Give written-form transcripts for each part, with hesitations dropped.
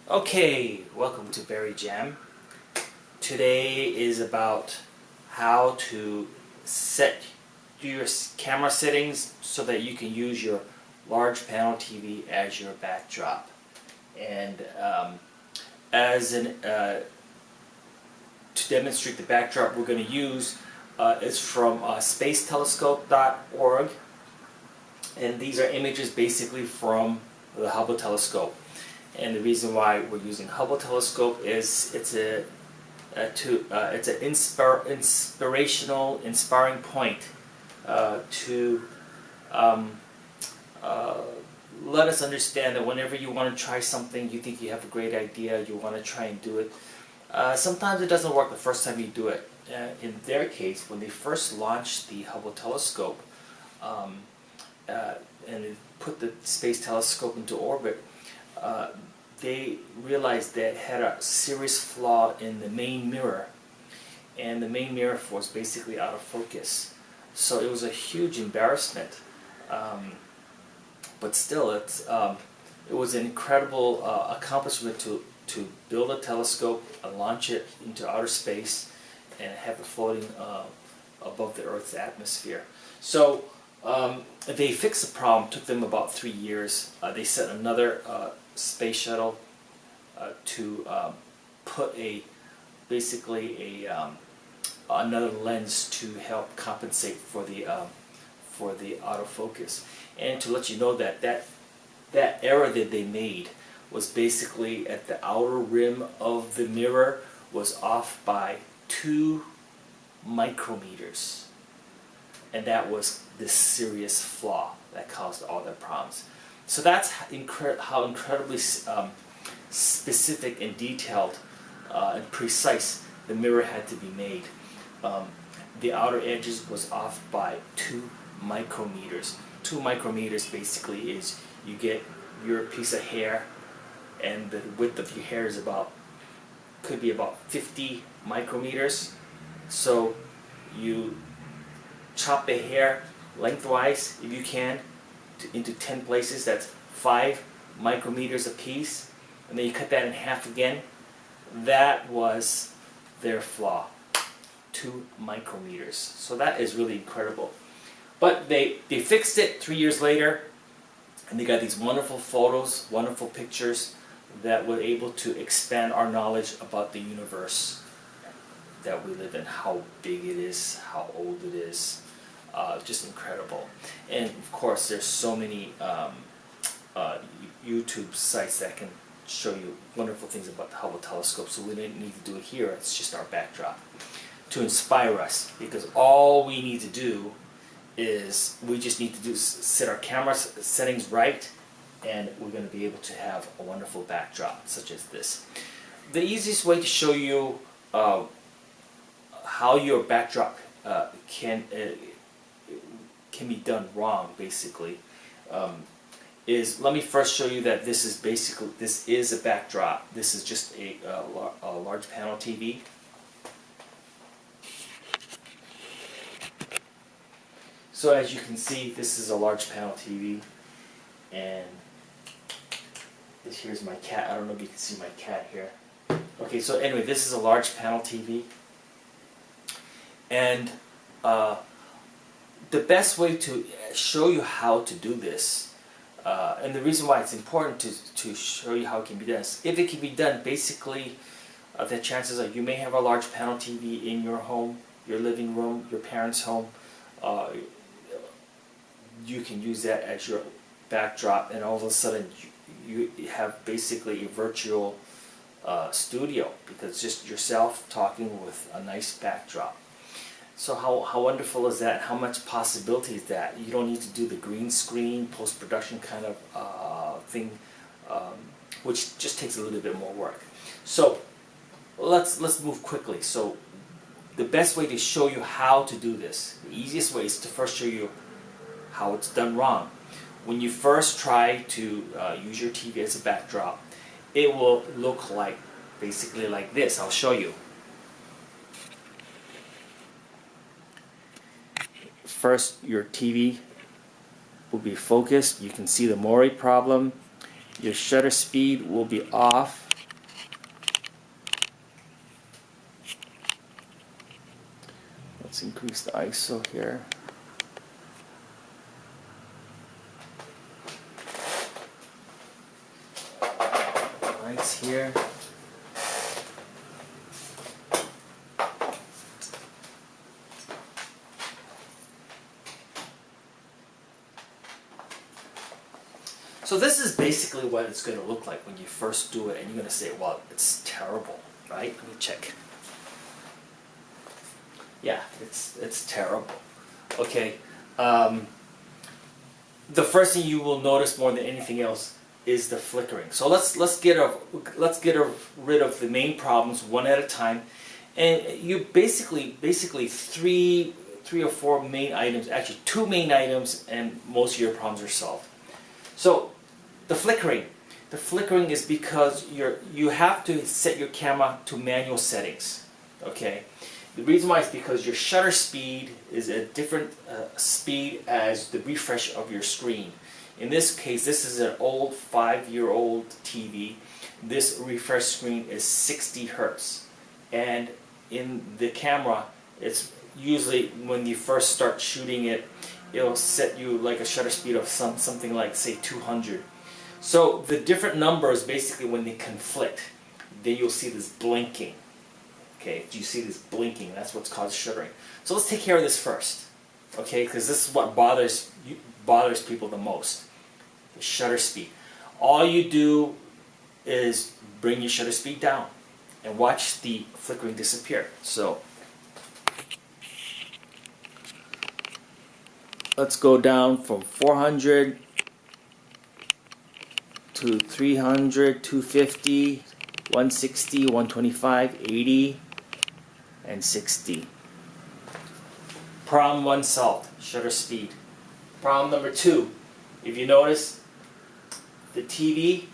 Okay, welcome to berrijam. Today is about how to set your camera settings so that you can use your large panel TV as your backdrop. And as an to demonstrate the backdrop we're going to use is from spacetotelescope.org, and these are images basically from the Hubble Telescope. And the reason why we're using Hubble Telescope is it's an inspiring point to let us understand that whenever you want to try something, you think you have a great idea, you want to try and do it. Sometimes it doesn't work the first time you do it. In their case, when they first launched the Hubble Telescope and they put the space telescope into orbit, they realized that it had a serious flaw in the main mirror, and the main mirror was basically out of focus. So it was a huge embarrassment, but still it was an incredible accomplishment to build a telescope and launch it into outer space and have it floating above the Earth's atmosphere. So they fixed the problem. Took them about 3 years. They sent another space shuttle to put basically another lens to help compensate for the autofocus. And to let you know that that error that they made was basically at the outer rim of the mirror was off by 2 micrometers, and that was the serious flaw that caused all their problems. So that's how incredibly specific and detailed and precise the mirror had to be made. The outer edges was off by 2 micrometers. 2 micrometers basically is you get your piece of hair, and the width of your hair is could be about 50 micrometers. So you chop the hair lengthwise, if you can, into 10 places. That's 5 micrometers a piece, and then you cut that in half again. That was their flaw, 2 micrometers. So that is really incredible. But they fixed it 3 years later, and they got these wonderful photos, wonderful pictures that were able to expand our knowledge about the universe that we live in, how big it is, how old it is. Just incredible. And of course there's so many YouTube sites that can show you wonderful things about the Hubble Telescope, so we didn't need to do it here. It's just our backdrop to inspire us, because all we need to do is we just need to set our camera settings right, and we're going to be able to have a wonderful backdrop such as this. The easiest way to show you how your backdrop can be done wrong, basically, is, let me first show you that this is a backdrop. This is just a large panel TV. So as you can see, this is a large panel TV, and here's my cat. I don't know if you can see my cat here. Okay, so anyway, this is a large panel TV, and the best way to show you how to do this, and the reason why it's important to show you how it can be done, is if it can be done, basically, the chances are you may have a large panel TV in your home, your living room, your parents' home. You can use that as your backdrop, and all of a sudden you have basically a virtual studio, because it's just yourself talking with a nice backdrop. So how wonderful is that? How much possibility is that? You don't need to do the green screen post-production kind of thing, which just takes a little bit more work. So let's move quickly. So the best way to show you how to do this, the easiest way, is to first show you how it's done wrong. When you first try to use your TV as a backdrop, it will look like basically like this. I'll show you. First, your TV will be focused. You can see the Mori problem. Your shutter speed will be off. increase the ISO here. Lights here. So this is basically what it's going to look like when you first do it, and you're going to say, well, it's terrible, right? Let me check. Yeah, it's terrible. Okay. The first thing you will notice more than anything else is the flickering. So let's get rid of the main problems one at a time, and you basically three or four main items, actually two main items, and most of your problems are solved. So the flickering is because you have to set your camera to manual settings. Okay. The reason why is because your shutter speed is a different speed as the refresh of your screen. In this case, this is an old 5-year-old TV. This refresh screen is 60 Hertz. And in the camera, it's usually when you first start shooting it, it'll set you like a shutter speed of something like, say, 200. So the different numbers, basically when they conflict, then you'll see this blinking. Okay, do you see this blinking? That's what's caused shuddering. So let's take care of this first, okay? Because this is what bothers people the most, the shutter speed. All you do is bring your shutter speed down and watch the flickering disappear. So let's go down from 400 to 300, 250, 160, 125, 80, and 60. Problem one solved, shutter speed. Problem number two, if you notice, the TV,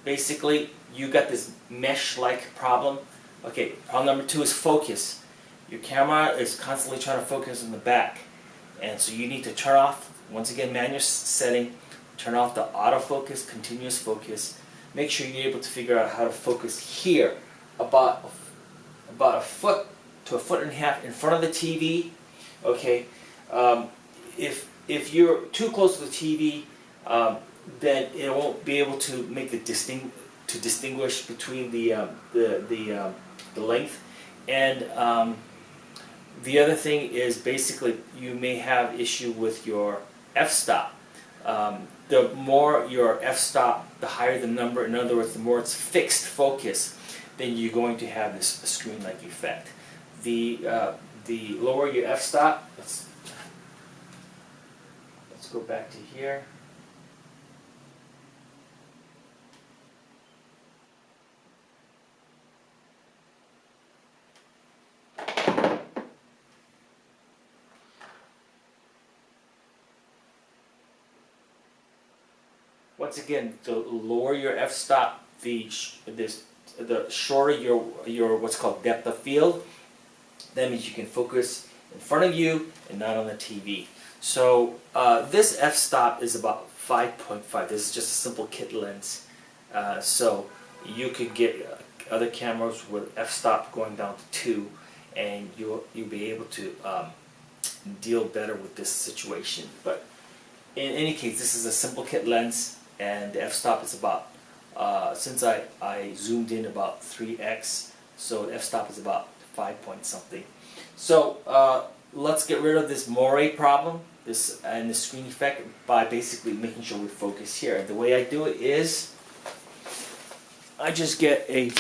basically, you got this mesh-like problem. Okay, problem number two is focus. Your camera is constantly trying to focus on the back. And so you need to turn off, once again, manual setting, turn off the autofocus, continuous focus. Make sure you're able to figure out how to focus here, about a foot to a foot and a half in front of the TV. Okay, if you're too close to the TV, then it won't be able to make the distinguish between the length. And the other thing is basically you may have issue with your f-stop. The more your f-stop, the higher the number. In other words, the more it's fixed focus, then you're going to have this screen-like effect. The lower your f-stop, let's go back to here. Once again, the lower your f-stop, the shorter your what's called depth of field. That means you can focus in front of you and not on the TV. So this f-stop is about 5.5. This is just a simple kit lens. So you could get other cameras with f-stop going down to 2, and you'll be able to deal better with this situation. But in any case, this is a simple kit lens, and the f-stop is about, since I zoomed in about 3x, so the f-stop is about 5 point something. So let's get rid of this moire problem, and the screen effect, by basically making sure we focus here. The way I do it is I just get a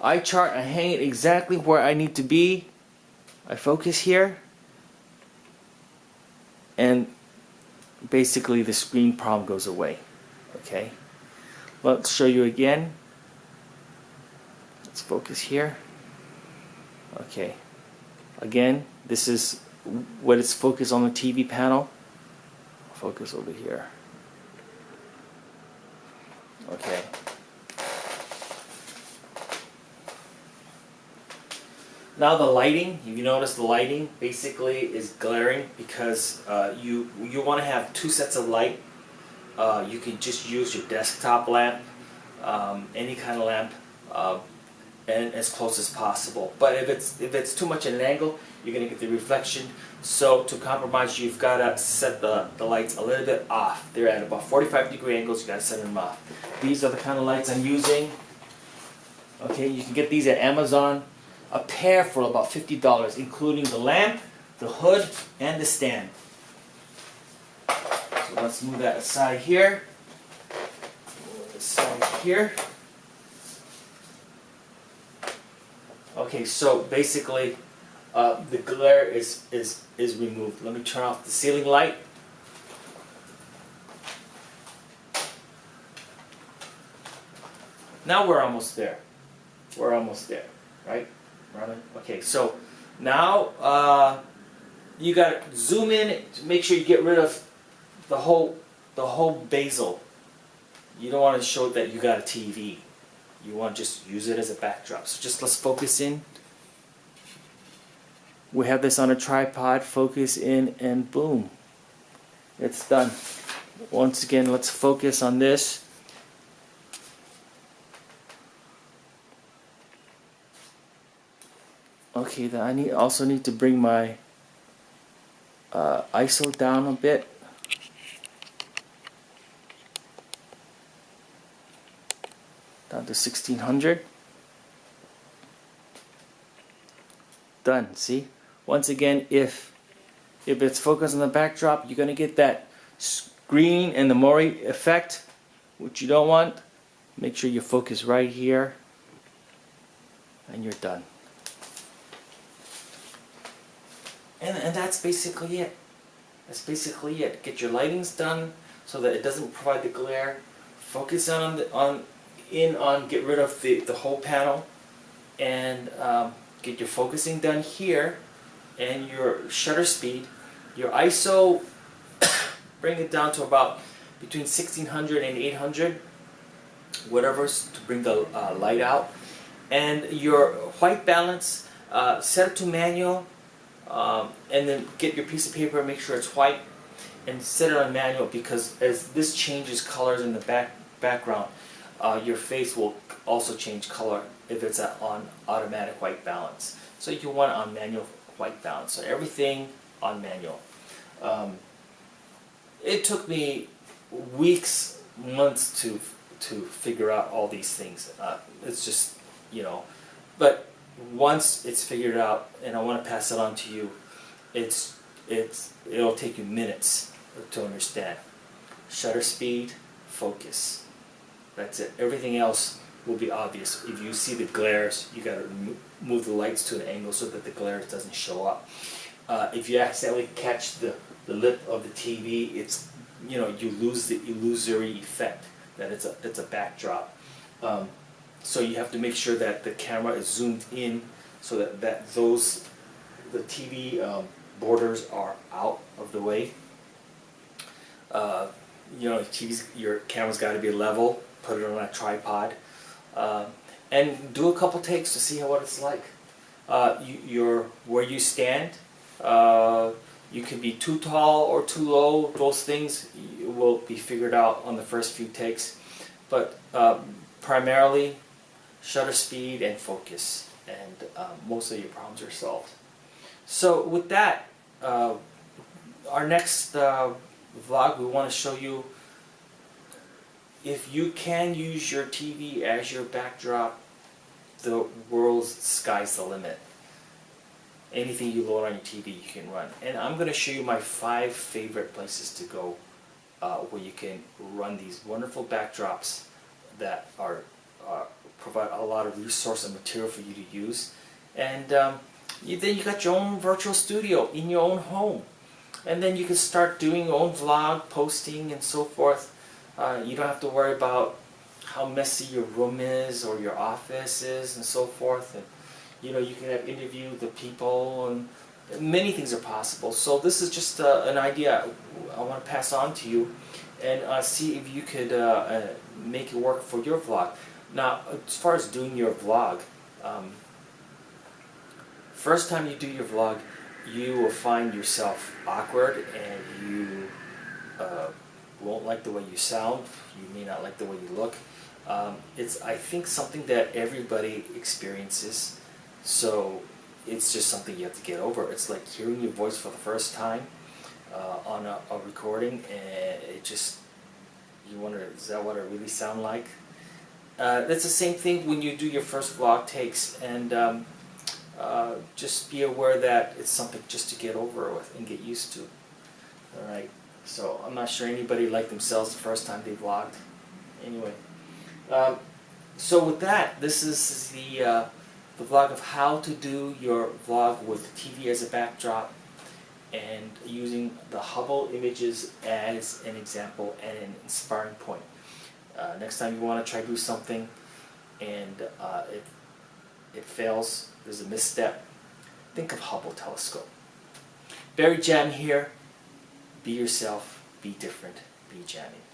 eye chart, I hang it exactly where I need to be, I focus here, and basically the screen problem goes away. Okay, let's show you again. Let's focus here. Okay, again, this is what it's focused on the TV panel. Focus over here. Okay. Now the lighting, if you notice, the lighting basically is glaring because you want to have two sets of light. You can just use your desktop lamp, any kind of lamp. and as close as possible. But if it's too much at an angle, you're going to get the reflection. So to compromise, you've got to set the lights a little bit off. They're at about 45-degree angles. You got to set them off. These are the kind of lights I'm using. Okay, you can get these at Amazon. A pair for about $50, including the lamp, the hood, and the stand. So let's move that aside here. Aside here. Okay, so basically, the glare is removed. Let me turn off the ceiling light. Now we're almost there. We're almost there, right? Okay, so now you got to zoom in to make sure you get rid of the whole bezel. You don't want to show that you got a TV. You want to just use it as a backdrop. So just let's focus in. We have this on a tripod. Focus in, and boom, it's done. Once again, let's focus on this. Okay, then I also need to bring my ISO down a bit. Down to 1600. Done. See? Once again, if it's focused on the backdrop, you're going to get that green and the Mori effect, which you don't want. Make sure you focus right here, and you're done. And that's basically it. That's basically it. Get your lightings done so that it doesn't provide the glare. Focus get rid of the whole panel, and get your focusing done here, and your shutter speed, your ISO, bring it down to about between 1600 and 800, whatever, to bring the light out, and your white balance, set it to manual, and then get your piece of paper, make sure it's white, and set it on manual, because as this changes colors in the background, your face will also change color if it's on automatic white balance. So you want it on manual white balance. So everything on manual. It took me weeks, months to figure out all these things. It's just, but once it's figured out, and I want to pass it on to you, it'll take you minutes to understand. Shutter speed, focus. That's it. Everything else will be obvious. If you see the glares, you got to move the lights to an angle so that the glare doesn't show up. If you accidentally catch the lip of the TV, it's you lose the illusory effect that it's a backdrop. So you have to make sure that the camera is zoomed in so that the TV borders are out of the way. Your camera's got to be level. Put it on a tripod, and do a couple takes to see what it's like. Where you stand, you can be too tall or too low. Those things will be figured out on the first few takes, but primarily shutter speed and focus, and most of your problems are solved. So with that, our next vlog, we want to show you, if you can use your TV as your backdrop, the world's sky's the limit. Anything you load on your TV, you can run. And I'm going to show you my 5 favorite places to go where you can run these wonderful backdrops that provide a lot of resource and material for you to use. And then you got your own virtual studio in your own home. And then you can start doing your own vlog, posting, and so forth. You don't have to worry about how messy your room is or your office is and so forth. And you can have interview the people, and many things are possible. So this is just an idea I want to pass on to you, and see if you could make it work for your vlog. Now, as far as doing your vlog, first time you do your vlog, you will find yourself awkward, and you won't like the way you sound. You may not like the way you look. It's, I think, something that everybody experiences, so it's just something you have to get over. It's like hearing your voice for the first time on a recording, and it just, you wonder, is that what I really sound like? That's the same thing when you do your first vlog takes, and just be aware that it's something just to get over with and get used to. Alright, so I'm not sure anybody liked themselves the first time they vlogged. Anyway, so with that, this is the vlog of how to do your vlog with TV as a backdrop and using the Hubble images as an example and an inspiring point. Next time you want to try to do something and it fails, there's a misstep, think of Hubble Telescope. Berrijam here. Be yourself, be different, be jamming.